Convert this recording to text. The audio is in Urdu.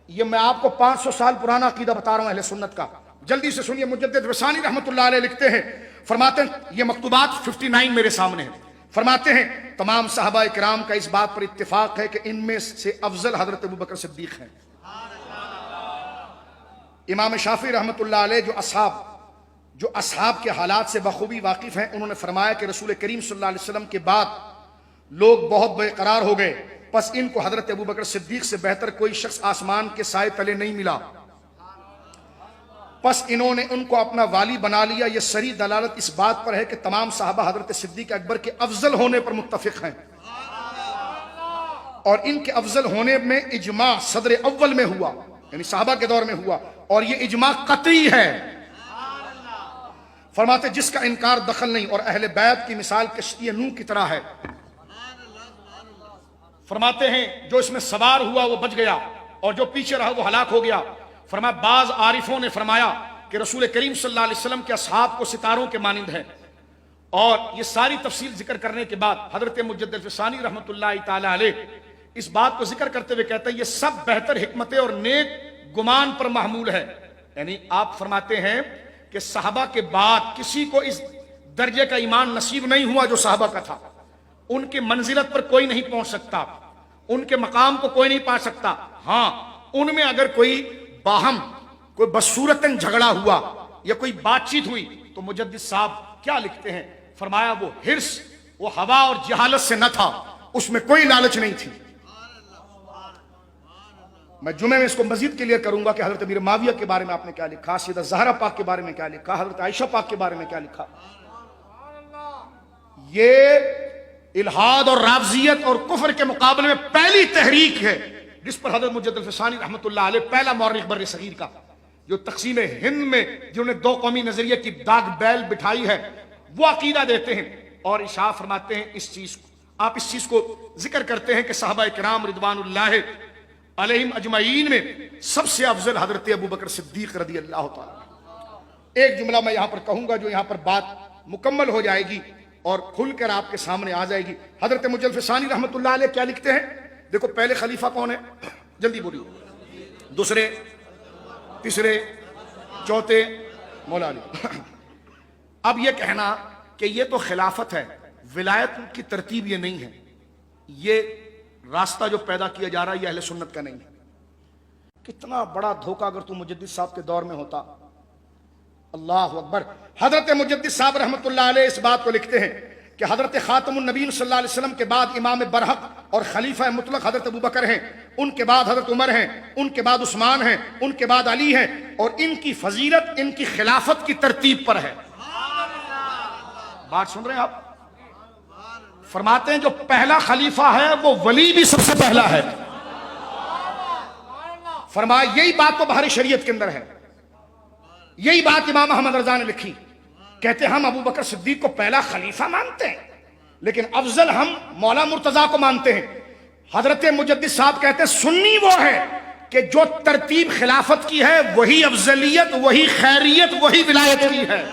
یہ میں آپ کو 500 سال پرانا عقیدہ بتا رہا ہوں اہل سنت کا، جلدی سے سنیے۔ مجدد رسانی رحمۃ اللہ علیہ لکھتے ہیں، فرماتے ہیں، یہ مکتوبات 59 میرے سامنے ہیں، فرماتے ہیں تمام صحابہ کرام کا اس بات پر اتفاق ہے کہ ان میں سے افضل حضرت ابوبکر صدیق ہیں۔ امام شافعی رحمۃ اللہ علیہ جو اصحاب کے حالات سے بخوبی واقف ہیں، انہوں نے فرمایا کہ رسول کریم صلی اللہ علیہ وسلم کے بعد لوگ بہت بے قرار ہو گئے، پس ان کو حضرت ابوبکر صدیق سے بہتر کوئی شخص آسمان کے سائے تلے نہیں ملا، پس انہوں نے ان کو اپنا والی بنا لیا۔ یہ سری دلالت اس بات پر ہے کہ تمام صحابہ حضرت صدیق اکبر کے افضل ہونے پر متفق ہیں، اور ان کے افضل ہونے میں اجماع صدر اول میں ہوا، یعنی صحابہ کے دور میں ہوا، اور یہ اجماع قطعی ہے۔ فرماتے جس کا انکار دخل نہیں، اور اہل بیت کی مثال کشتی نوح کی طرح ہے۔ فرماتے ہیں جو اس میں سوار ہوا وہ بچ گیا، اور جو پیچھے رہا وہ ہلاک ہو گیا۔ فرمایا بعض عارفوں نے فرمایا کہ رسول کریم صلی اللہ علیہ وسلم کے اصحاب کو ستاروں کے مانند ہے، اور یہ ساری تفصیل ذکر کرنے کے بعد حضرت مجدد الفسانی رحمۃ اللہ تعالی علیہ اس بات کو ذکر کرتے ہوئے کہتے ہیں یہ سب بہتر حکمت اور نیک گمان پر محمول ہے۔ یعنی آپ فرماتے ہیں کہ صحابہ کے بعد کسی کو اس درجے کا ایمان نصیب نہیں ہوا جو صحابہ کا تھا، ان کے منزلت پر کوئی نہیں پہنچ سکتا، ان کے مقام کو کوئی نہیں پا سکتا۔ ہاں ان میں اگر کوئی باہم کوئی بصورتاً جھگڑا ہوا یا کوئی بات چیت ہوئی تو مجدد صاحب کیا لکھتے ہیں، فرمایا وہ حرص، وہ ہوا اور جہالت سے نہ تھا، اس میں کوئی لالچ نہیں تھی۔ میں جمعے میں اس کو مزید کلیئر کروں گا کہ حضرت امیر معاویہ کے بارے میں آپ نے کیا لکھا، سیدہ زہرا پاک کے بارے میں کیا لکھا، حضرت عائشہ پاک کے بارے میں کیا لکھا۔ یہ الحاد اور رافضیت اور کفر کے مقابلے میں پہلی تحریک ہے جس پر حضرت مجدد الفسانی رحمۃ اللہ علیہ پہلا مورخ بر صغیر کا، جو تقسیم ہند میں جنہوں نے دو قومی نظریے کی داغ بیل بٹھائی ہے، وہ عقیدہ دیتے ہیں اور اشاع فرماتے ہیں اس چیز کو۔ آپ اس چیز کو ذکر کرتے ہیں کہ صحابہ کرام رضوان اللہ علیہم اجمعین میں سب سے افضل حضرت ابوبکر صدیق رضی اللہ تعالی۔ ایک جملہ میں یہاں پر کہوں گا جو یہاں پر بات مکمل ہو جائے گی اور کھل کر آپ کے سامنے آ جائے گی۔ حضرت مجدد الفسانی رحمۃ اللہ علیہ کیا لکھتے ہیں، دیکھو پہلے خلیفہ کون ہے، جلدی بولیے، دوسرے، تیسرے، چوتھے، مولا علی۔ اب یہ کہنا کہ یہ تو خلافت ہے، ولایت کی ترتیب یہ نہیں ہے، یہ راستہ جو پیدا کیا جا رہا ہے یہ اہل سنت کا نہیں ہے۔ کتنا بڑا دھوکہ اگر تو مجدد صاحب کے دور میں ہوتا۔ اللہ اکبر۔ حضرت مجدد صاحب رحمۃ اللہ علیہ اس بات کو لکھتے ہیں کہ حضرت خاتم النبیین صلی اللہ علیہ وسلم کے بعد امام برحق اور خلیفہ مطلق حضرت ابوبکر ہیں، ان کے بعد حضرت عمر ہیں، ان کے بعد عثمان ہیں، ان کے بعد علی ہیں، اور ان کی فضیلت ان کی خلافت کی ترتیب پر ہے۔ بات سن رہے ہیں آپ؟ فرماتے ہیں جو پہلا خلیفہ ہے وہ ولی بھی سب سے پہلا ہے۔ فرمایا یہی بات تو بہر شریعت کے اندر ہے، یہی بات امام احمد رضا نے لکھی، کہتے ہم ابو بکر صدیق کو پہلا خلیفہ مانتے ہیں لیکن افضل ہم مولا مرتضیٰ کو مانتے ہیں۔ حضرت مجدد صاحب کہتے ہیں سنی وہ ہے کہ جو ترتیب خلافت کی ہے وہی افضلیت، وہی خیریت، وہی ولایت کی ہے۔